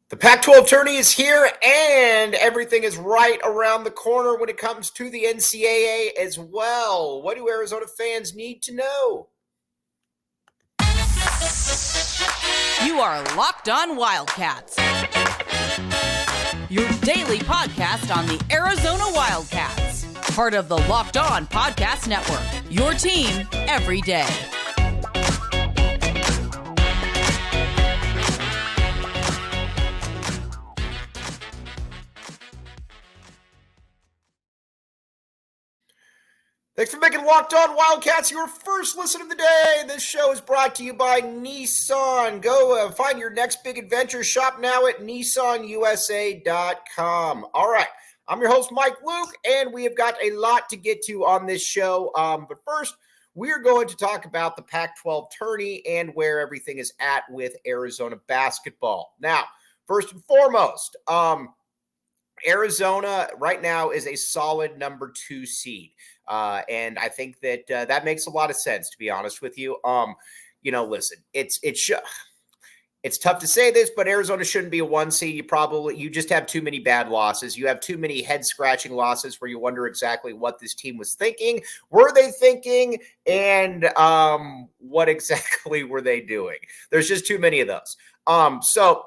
The Pac-12 tourney is here, and everything is right around the corner when it comes to the NCAA as well. What do Arizona fans need to know? You are Locked On Wildcats, your daily podcast on the Arizona Wildcats, part of the Locked On Podcast Network, your team every day. Thanks for making Locked On Wildcats your first listen of the day. This show is brought to you by Nissan. Go find your next big adventure. Shop now at nissanusa.com. All right, I'm your host, Mike Luke, and we have got a lot to get to on this show. But first, we are going to talk about the Pac-12 tourney and where everything is at with Arizona basketball. Now, first and foremost, Arizona right now is a solid number 2 seed. And I think that that makes a lot of sense, to be honest with you. Listen, it's tough to say this, but Arizona shouldn't be a 1 seed. You just have too many bad losses. You have too many head scratching losses where you wonder exactly what this team was thinking. Were they thinking? And what exactly were they doing? There's just too many of those. So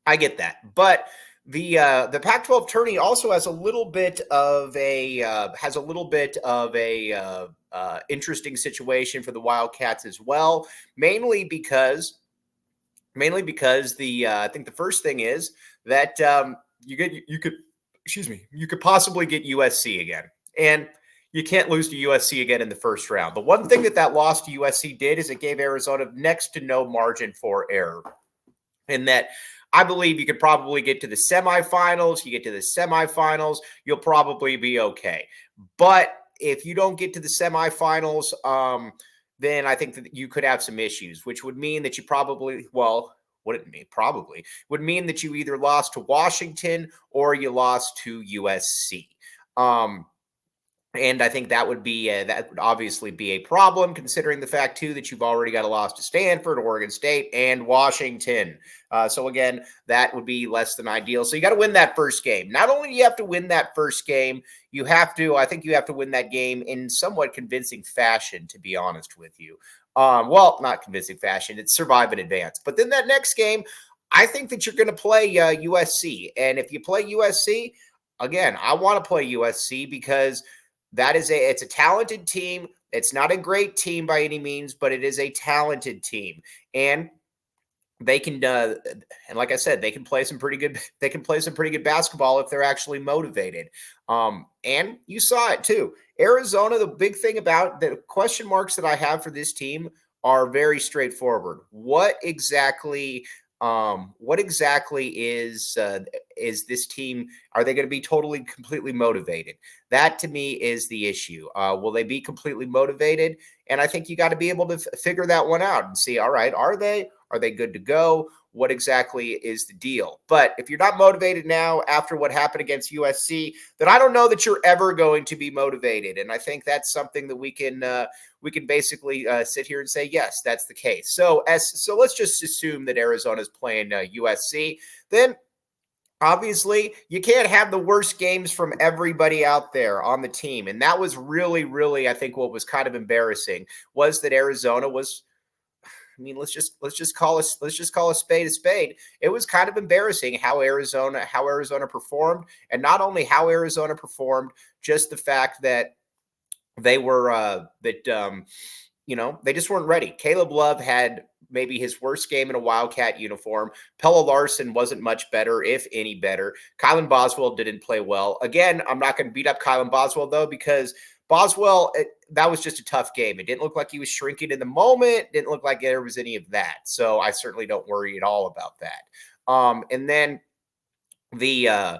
I get that, but the Pac-12 tourney also has a little bit of a interesting situation for the Wildcats as well. Mainly because I think the first thing is that you could possibly get USC again, and you can't lose to USC again in the first round. The one thing that loss to USC did is it gave Arizona next to no margin for error, in that I believe you could probably get to the semifinals. You get to the semifinals, you'll probably be okay. But if you don't get to the semifinals, then I think that you could have some issues, which would mean that you would mean that you either lost to Washington or you lost to USC. And I think that would obviously be a problem, considering the fact, too, that you've already got a loss to Stanford, Oregon State, and Washington. So, again, that would be less than ideal. So you got to win that first game. Not only do you have to win that first game, I think you have to win that game in somewhat convincing fashion, to be honest with you. Well, not convincing fashion. It's survive in advance. But then that next game, I think that you're going to play USC. And if you play USC, again, I want to play USC because it's a talented team. It's not a great team by any means, but it is a talented team. And they can, and like I said, they can play some pretty good basketball if they're actually motivated. And you saw it too. Arizona, the big thing about the question marks that I have for this team are very straightforward. What exactly is this team? Are they going to be completely motivated? That to me is the issue. Will they be completely motivated? And I think you got to be able to figure that one out and see, all right, are they good to go? What exactly is the deal? But if you're not motivated now after what happened against USC, then I don't know that you're ever going to be motivated. And I think that's something that we can basically sit here and say, yes, that's the case. So let's just assume that Arizona's playing USC. Then obviously you can't have the worst games from everybody out there on the team. And that was really, really, I think what was kind of embarrassing was that Arizona was, I mean, let's just call a spade a spade. It was kind of embarrassing how Arizona performed, and not only how Arizona performed, just the fact that they were they just weren't ready. Caleb Love had maybe his worst game in a Wildcat uniform. Pella Larson wasn't much better, if any better. Kylan Boswell didn't play well. Again, I'm not going to beat up Kylan Boswell though, because Boswell, that was just a tough game. It didn't look like he was shrinking in the moment. It didn't look like there was any of that. So I certainly don't worry at all about that. And then I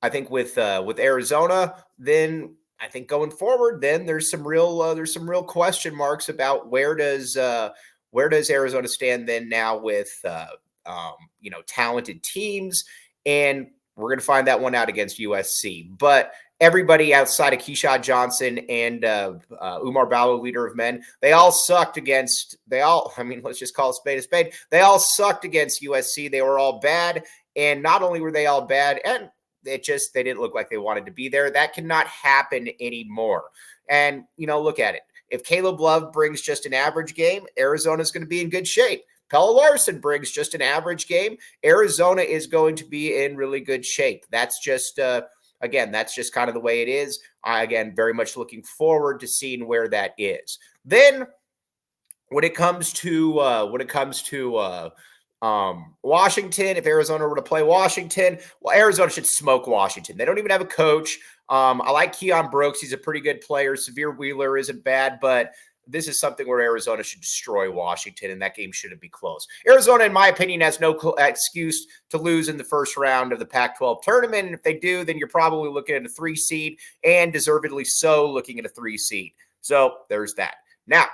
think with Arizona, then I think going forward, then there's some real question marks about where does Arizona stand then now with talented teams, and we're going to find that one out against USC. But everybody outside of Keyshawn Johnson and Umar Ballo, leader of men, let's just call a spade a spade. They all sucked against USC. They were all bad. And not only were they all bad, and they didn't look like they wanted to be there. That cannot happen anymore. And, look at it. If Caleb Love brings just an average game, Arizona's going to be in good shape. Pelle Larsson brings just an average game, Arizona is going to be in really good shape. That's just, again, that's just kind of the way it is. Again, very much looking forward to seeing where that is. Then when it comes to Washington, if Arizona were to play Washington, well, Arizona should smoke Washington. They don't even have a coach. I like Keon Brooks. He's a pretty good player. Severe Wheeler isn't bad, but this is something where Arizona should destroy Washington, and that game shouldn't be close. Arizona, in my opinion, has no excuse to lose in the first round of the Pac-12 tournament, and if they do, then you're probably looking at a 3 seed, and deservedly so looking at a 3 seed. So there's that. Now,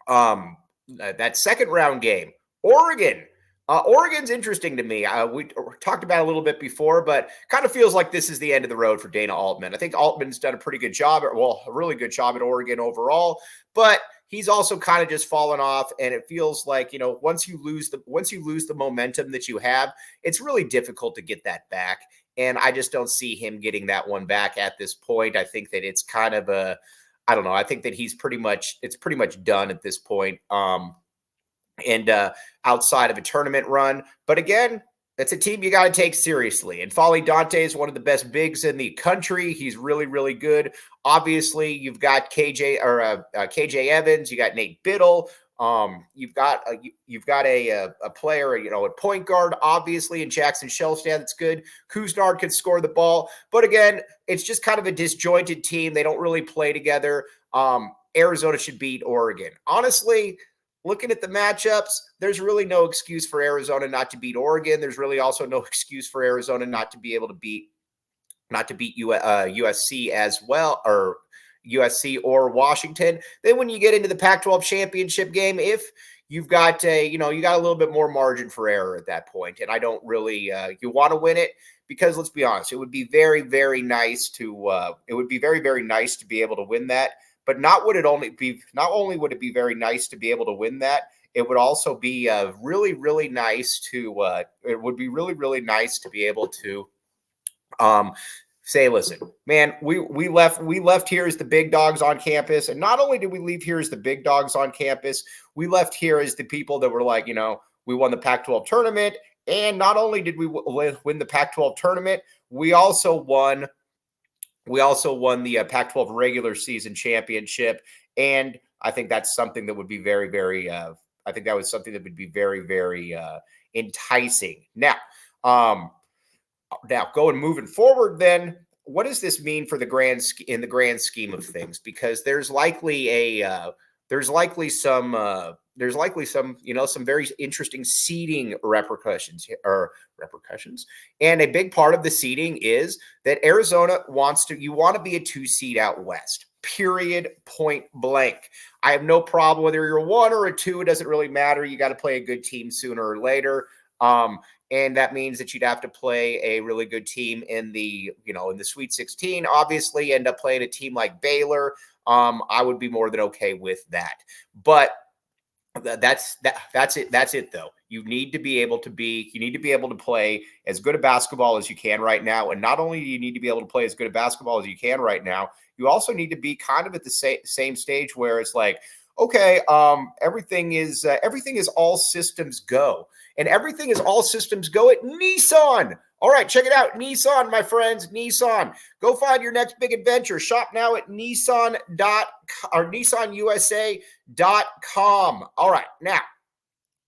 that second round game, Oregon. Oregon's interesting to me. We talked about it a little bit before, but kind of feels like this is the end of the road for Dana Altman. I think Altman's done a pretty good job, a really good job at Oregon overall, but he's also kind of just fallen off. And it feels like, once you lose the momentum that you have, it's really difficult to get that back. And I just don't see him getting that one back at this point. I think that it's kind of I don't know. I think that it's pretty much done at this point. And outside of a tournament run. But again, that's a team you got to take seriously. And Folly Dante is one of the best bigs in the country. He's really, really good. Obviously, you've got KJ Evans. You got Nate Biddle. You've got a player, at point guard, obviously, in Jackson Shellstad. That's good. Kuznard can score the ball. But again, it's just kind of a disjointed team. They don't really play together. Arizona should beat Oregon. Honestly, looking at the matchups, there's really no excuse for Arizona not to beat Oregon. There's really also no excuse for Arizona not to be able to beat USC as well, or USC or Washington. Then when you get into the Pac-12 championship game, if you've got you got a little bit more margin for error at that point, and I don't really you want to win it, because let's be honest, it would be very, very nice to be able to win that. But not only would it be very nice to be able to win that, it would also be really, really nice to be able to say, listen, man, we left here as the big dogs on campus. And not only did we leave here as the big dogs on campus, we left here as the people that were like, we won the Pac-12 tournament. And not only did we win the Pac-12 tournament, we also won the Pac-12 regular season championship. And I think that's something that would be very, very, very, very enticing. Now, moving forward, then what does this mean for the grand scheme of things? Because there's likely some very interesting seeding repercussions. And a big part of the seeding is that Arizona want to be a 2 seed out west, period, point blank. I have no problem whether you're a 1 or a 2. It doesn't really matter. You got to play a good team sooner or later. And that means that you'd have to play a really good team in the Sweet 16, obviously end up playing a team like Baylor. I would be more than okay with that. But that's it though. You need to be able to play as good a basketball as you can right now. And not only do you need to be able to play as good a basketball as you can right now, you also need to be kind of at the same stage where it's like, okay, everything is all systems go. And everything is all systems go at Nissan. All right, check it out. Nissan, my friends, Nissan. Go find your next big adventure. Shop now at nissanusa.com. All right, now,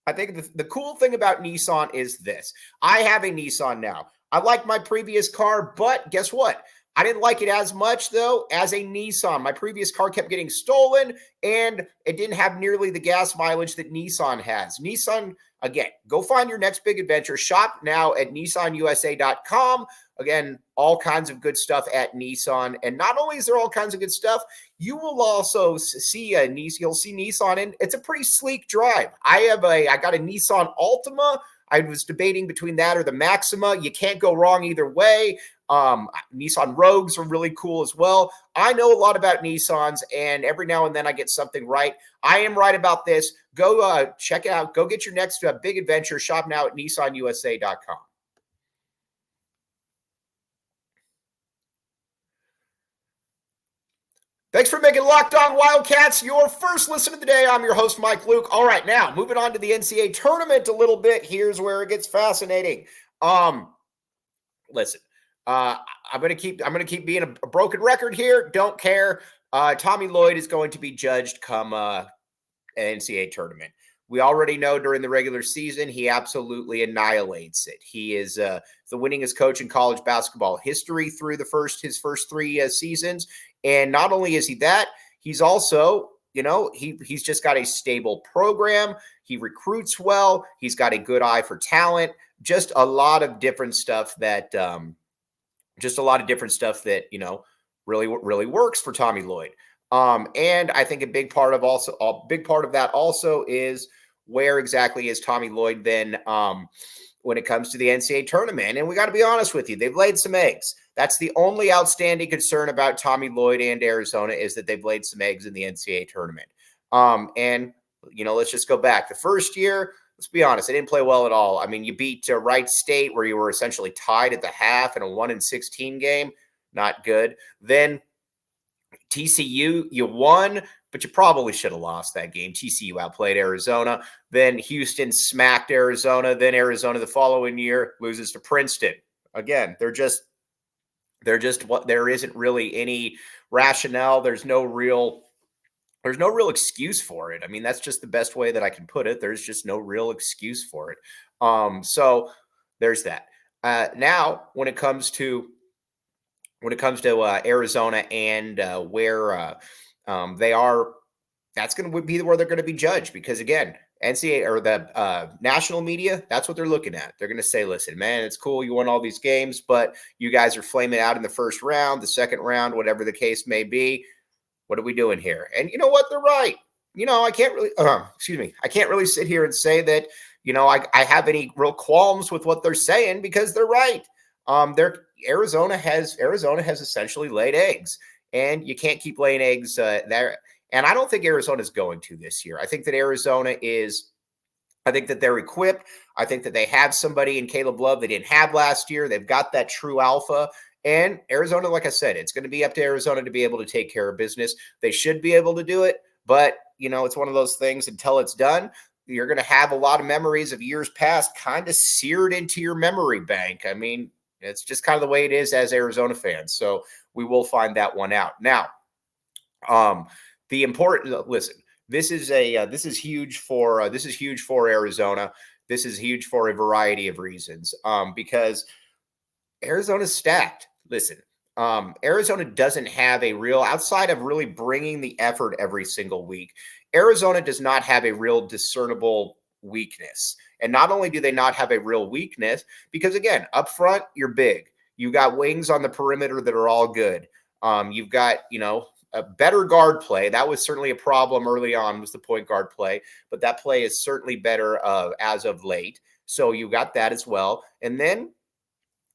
I think the cool thing about Nissan is this. I have a Nissan now. I like my previous car, but guess what? I didn't like it as much, though, as a Nissan. My previous car kept getting stolen, and it didn't have nearly the gas mileage that Nissan has. Nissan, again, go find your next big adventure. Shop now at nissanusa.com. Again, all kinds of good stuff at Nissan. And not only is there all kinds of good stuff, you will also see you'll see Nissan, and it's a pretty sleek drive. I got a Nissan Altima. I was debating between that or the Maxima. You can't go wrong either way. Nissan Rogues are really cool as well. I know a lot about Nissans, and every now and then I get something right. I am right about this. Go check it out. Go get your next big adventure. Shop now at nissanusa.com. Thanks for making Locked On Wildcats your first listen of the day. I'm your host, Mike Luke. All right, now moving on to the NCAA tournament a little bit. Here's where it gets fascinating. Listen, I'm gonna keep being a broken record here. Don't care. Tommy Lloyd is going to be judged come an NCAA tournament. We already know during the regular season, he absolutely annihilates it. He is the winningest coach in college basketball history through his first three seasons. And not only is he that, he's also, he's just got a stable program. He recruits well. He's got a good eye for talent. Just a lot of different stuff that, really, really works for Tommy Lloyd. And I think a big part of that also is where exactly is Tommy Lloyd then when it comes to the NCAA tournament. And we got to be honest with you, they've laid some eggs. That's the only outstanding concern about Tommy Lloyd and Arizona is that they've laid some eggs in the NCAA tournament. Let's just go back. The first year, let's be honest, they didn't play well at all. I mean, you beat Wright State where you were essentially tied at the half in a 1-16 game. Not good. Then TCU, you won, but you probably should have lost that game. TCU outplayed Arizona. Then Houston smacked Arizona. Then Arizona the following year loses to Princeton. Again, there isn't really any rationale. There's no real excuse for it. I mean, that's just the best way that I can put it. There's just no real excuse for it. So there's that. Now, when it comes to Arizona and where they are, that's going to be where they're going to be judged because, again, NCAA or the national media, that's what they're looking at. They're going to say, listen, man, it's cool. You won all these games, but you guys are flaming out in the first round, the second round, whatever the case may be. What are we doing here? And you know what? They're right. I can't really, I can't really sit here and say that, I have any real qualms with what they're saying because they're right. Arizona has essentially laid eggs, and you can't keep laying eggs there. And I don't think Arizona is going to this year. I think that they're equipped. I think that they have somebody in Caleb Love they didn't have last year. They've got that true alpha. And Arizona, like I said, it's going to be up to Arizona to be able to take care of business. They should be able to do it. But, it's one of those things until it's done. You're going to have a lot of memories of years past kind of seared into your memory bank. I mean, it's just kind of the way it is as Arizona fans. So we will find that one out. Now, listen, this is huge for Arizona. This is huge for a variety of reasons. Because Arizona's stacked. Listen, Arizona doesn't have a real, outside of really bringing the effort every single week, Arizona does not have a real discernible weakness. And not only do they not have a real weakness, because again, up front, you're big. You got wings on the perimeter that are all good. You've got, a better guard play. That was certainly a problem early on, was the point guard play, but that play is certainly better as of late. So you got that as well. And then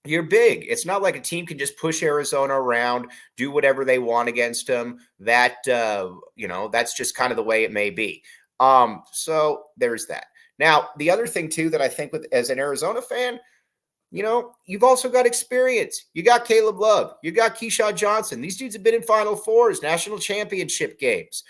you're big. It's not like a team can just push Arizona around, do whatever they want against them. That, that's just kind of the way it may be. So there's that. Now, the other thing too, that I think as an Arizona fan, you've also got experience. You got Caleb Love. You got Keyshawn Johnson. These dudes have been in Final Fours, national championship games.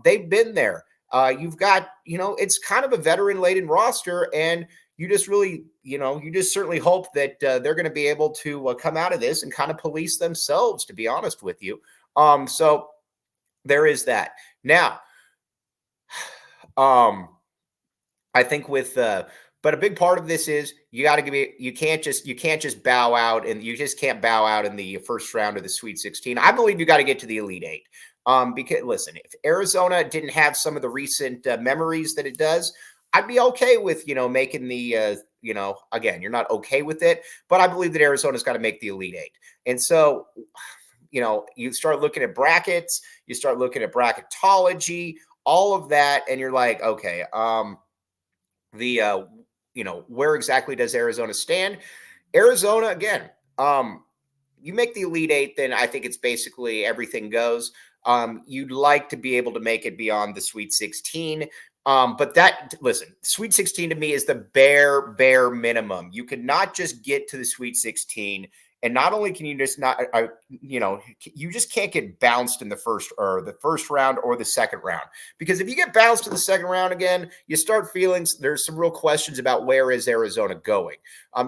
They've been there. You've got, it's kind of a veteran-laden roster, and you just really, you just certainly hope that they're going to be able to come out of this and kind of police themselves, to be honest with you. So there is that. Now, I think but a big part of this is you can't just bow out, and you just can't bow out in the first round of the Sweet 16. I believe you got to get to the Elite Eight. Because listen, if Arizona didn't have some of the recent memories that it does, I'd be okay with, making the, again, you're not okay with it, but I believe that Arizona's got to make the Elite Eight. And so, you start looking at brackets, you start looking at bracketology, all of that, and you're like, okay, where exactly does Arizona stand? Arizona, again, you make the Elite Eight, then I think it's basically everything goes. You'd like to be able to make it beyond the Sweet 16. But Sweet 16 to me is the bare minimum. You could not just get to the Sweet 16 And not only can you just not, you just can't get bounced in the first round or the second round. Because if you get bounced in the second round again, you start feeling there's some real questions about where is Arizona going.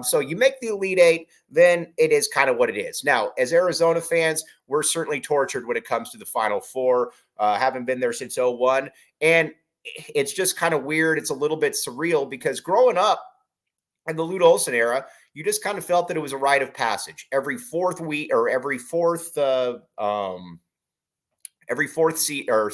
So you make the Elite Eight, then it is kind of what it is. Now, as Arizona fans, we're certainly tortured when it comes to the Final Four. Haven't been there since 2001. And it's just kind of weird. It's a little bit surreal because growing up in the Lute Olson era, you just kind of felt that it was a rite of passage. Every fourth week or every fourth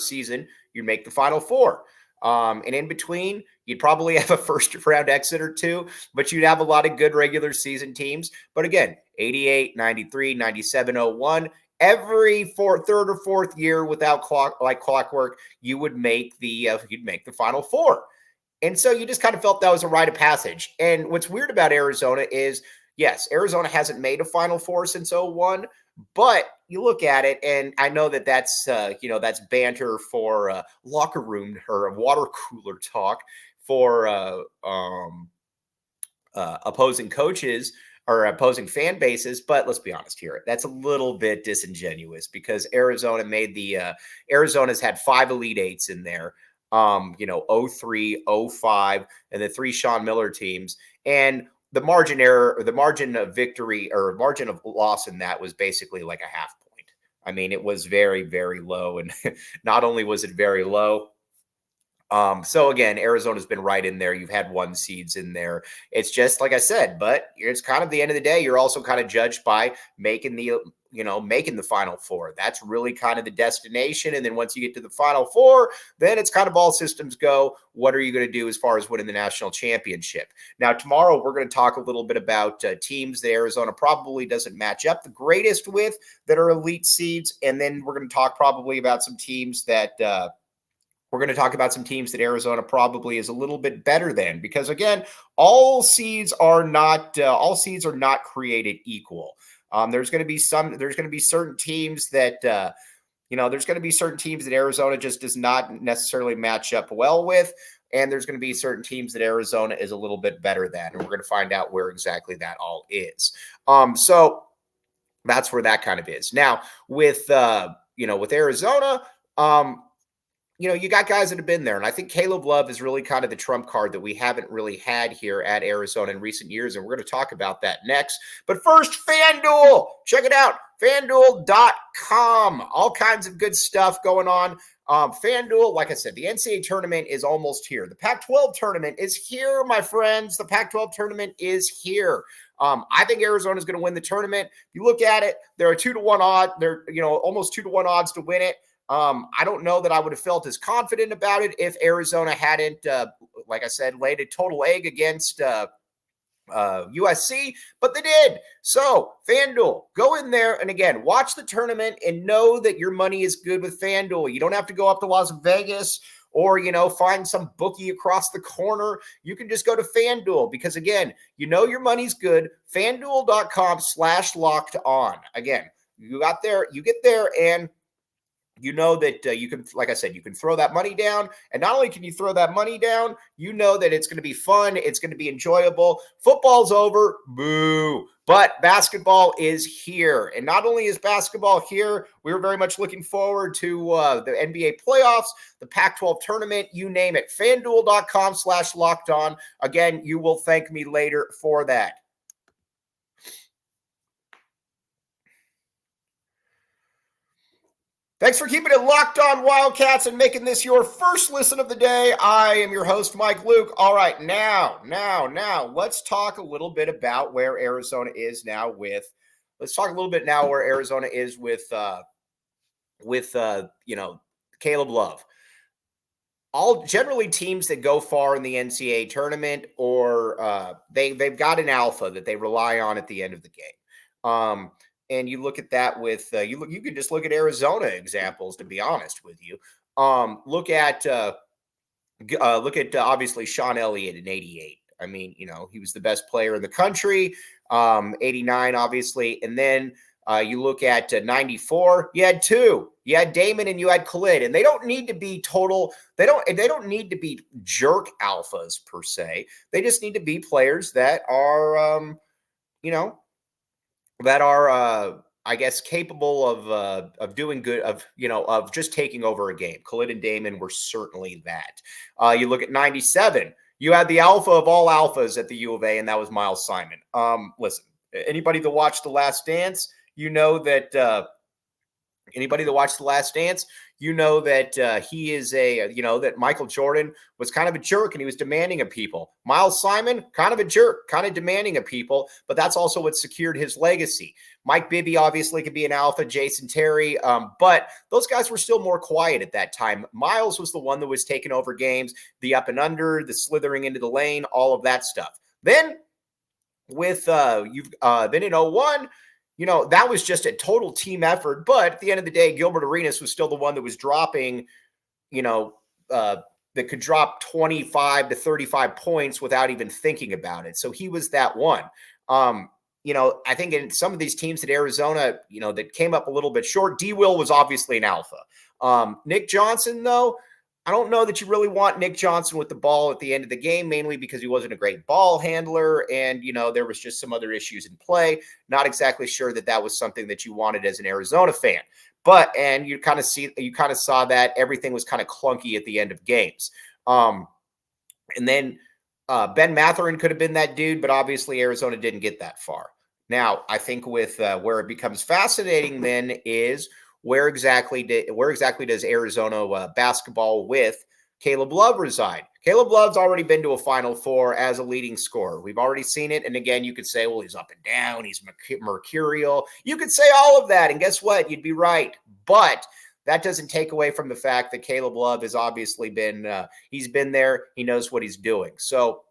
season, you'd make the Final Four. And in between, you'd probably have a first round exit or two, but you'd have a lot of good regular season teams. But again, 88, 93, 97, 01, every third or fourth year without clockwork, you would make the Final Four. And so you just kind of felt that was a rite of passage. And what's weird about Arizona is, yes, Arizona hasn't made a Final Four since 2001, but you look at it, and I know that's banter for locker room or water cooler talk for opposing coaches or opposing fan bases. But let's be honest here, that's a little bit disingenuous because Arizona's had 5 Elite Eights in there. 03, 05, and the 3 Sean Miller teams. And the margin of victory or margin of loss in that was basically like a half point. I mean, it was very, very low. And not only was it very low, so again, Arizona's been right in there. You've had 1 seeds in there. It's just like I said, but it's kind of the end of the day. You're also kind of judged by making the Final Four. That's really kind of the destination. And then once you get to the Final Four, then it's kind of all systems go. What are you going to do as far as winning the national championship? Now, tomorrow, we're going to talk a little bit about teams that Arizona probably doesn't match up the greatest with that are elite seeds. And then we're going to talk probably about some teams that Arizona probably is a little bit better than, because again, all seeds are not created equal. There's going to be certain teams that Arizona just does not necessarily match up well with. And there's going to be certain teams that Arizona is a little bit better than. And we're going to find out where exactly that all is. So that's where that kind of is. Now with Arizona, you got guys that have been there. And I think Caleb Love is really kind of the trump card that we haven't really had here at Arizona in recent years. And we're going to talk about that next. But first, FanDuel. Check it out. FanDuel.com. All kinds of good stuff going on. FanDuel, like I said, the NCAA tournament is almost here. The Pac-12 tournament is here, my friends. The Pac-12 tournament is here. I think Arizona is going to win the tournament. If you look at it, they're a 2-to-1 odd. They're, almost 2-to-1 odds to win it. I don't know that I would have felt as confident about it if Arizona hadn't, like I said, laid a total egg against USC, but they did. So FanDuel, go in there and again, watch the tournament and know that your money is good with FanDuel. You don't have to go up to Las Vegas or, find some bookie across the corner. You can just go to FanDuel because again, your money's good. FanDuel.com/locked-on. Again, you get there and you know that you can, like I said, you can throw that money down. And not only can you throw that money down, you know that it's going to be fun. It's going to be enjoyable. Football's over. Boo. But basketball is here. And not only is basketball here, we're very much looking forward to the NBA playoffs, the Pac-12 tournament, you name it. FanDuel.com/locked-on. Again, you will thank me later for that. Thanks for keeping it locked on Wildcats and making this your first listen of the day. I am your host, Mike Luke. All right, now, let's talk a little bit about where Arizona is now with Caleb Love. All generally teams that go far in the NCAA tournament or they've got an alpha that they rely on at the end of the game. And you look at that with you can just look at Arizona examples, to be honest with you. Look at obviously Sean Elliott in 88. I mean, he was the best player in the country. 89, obviously. And then you look at 94, you had 2. You had Damon and you had Khalid. And they don't need to be they don't need to be jerk alphas per se. They just need to be players that are that are, I guess, capable of doing good, of just taking over a game. Khalid and Damon were certainly that. You look at 97, you had the alpha of all alphas at the U of A, and that was Miles Simon. Listen, anybody that watched The Last Dance, you know that he is that Michael Jordan was kind of a jerk and he was demanding of people. Miles Simon, kind of a jerk, kind of demanding of people, but that's also what secured his legacy. Mike Bibby obviously could be an alpha, Jason Terry, but those guys were still more quiet at that time. Miles was the one that was taking over games, the up and under, the slithering into the lane, all of that stuff. Then with then in 01, that was just a total team effort. But at the end of the day, Gilbert Arenas was still the one that was dropping, that could drop 25 to 35 points without even thinking about it. So he was that one. I think in some of these teams at Arizona, that came up a little bit short, D. Will was obviously an alpha. Nick Johnson, though, I don't know that you really want Nick Johnson with the ball at the end of the game, mainly because he wasn't a great ball handler. And, there was just some other issues in play. Not exactly sure that was something that you wanted as an Arizona fan. And you kind of saw that everything was kind of clunky at the end of games. And then Ben Matherin could have been that dude, but obviously Arizona didn't get that far. Now, I think with where it becomes fascinating then is where exactly does Arizona basketball with Caleb Love reside? Caleb Love's already been to a Final Four as a leading scorer. We've already seen it. And again, you could say, well, he's up and down. He's mercurial. You could say all of that. And guess what? You'd be right. But that doesn't take away from the fact that Caleb Love has obviously he's been there. He knows what he's doing. So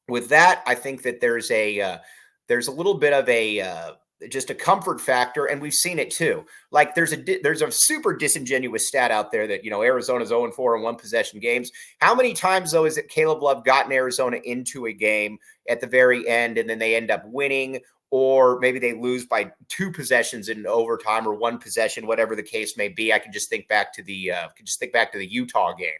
with that, I think that there's a little bit of just a comfort factor, and we've seen it too. Like there's a super disingenuous stat out there that Arizona's 0-4 in one possession games. How many times though is it Caleb Love gotten Arizona into a game at the very end, and then they end up winning, or maybe they lose by 2 possessions in overtime or 1 possession, whatever the case may be. I can just think back to the Utah game.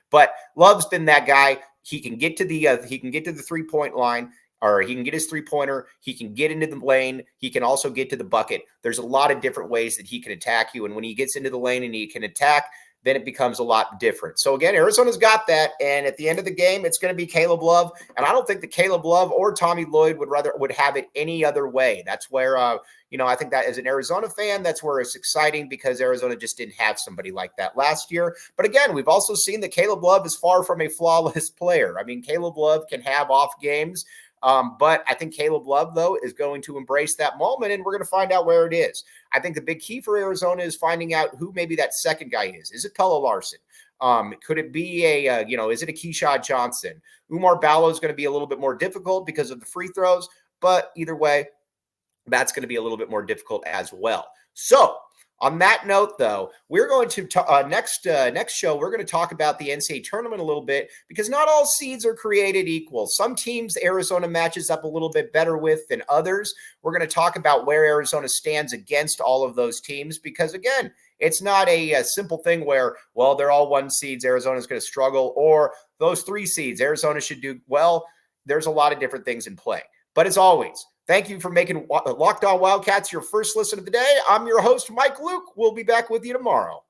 But Love's been that guy. He can get to the 3-point line. Or he can get his 3-pointer. He can get into the lane. He can also get to the bucket. There's a lot of different ways that he can attack you. And when he gets into the lane and he can attack, then it becomes a lot different. So again, Arizona's got that. And at the end of the game, it's going to be Caleb Love. And I don't think that Caleb Love or Tommy Lloyd would have it any other way. That's where, I think that as an Arizona fan, that's where it's exciting, because Arizona just didn't have somebody like that last year. But again, we've also seen that Caleb Love is far from a flawless player. I mean, Caleb Love can have off games. But I think Caleb Love, though, is going to embrace that moment, and we're going to find out where it is. I think the big key for Arizona is finding out who maybe that second guy is. Is it Pella Larson? Could it be is it a Keyshawn Johnson? Umar Ballo is going to be a little bit more difficult because of the free throws, but either way, that's going to be a little bit more difficult as well. So on that note, though, we're going to next show, we're going to talk about the NCAA tournament a little bit, because not all seeds are created equal. Some teams Arizona matches up a little bit better with than others. We're going to talk about where Arizona stands against all of those teams, because again, it's not a simple thing where, well, they're all 1 seeds, Arizona's going to struggle, or those 3 seeds, Arizona should do well. There's a lot of different things in play. But as always, thank you for making Locked On Wildcats your first listen of the day. I'm your host, Mike Luke. We'll be back with you tomorrow.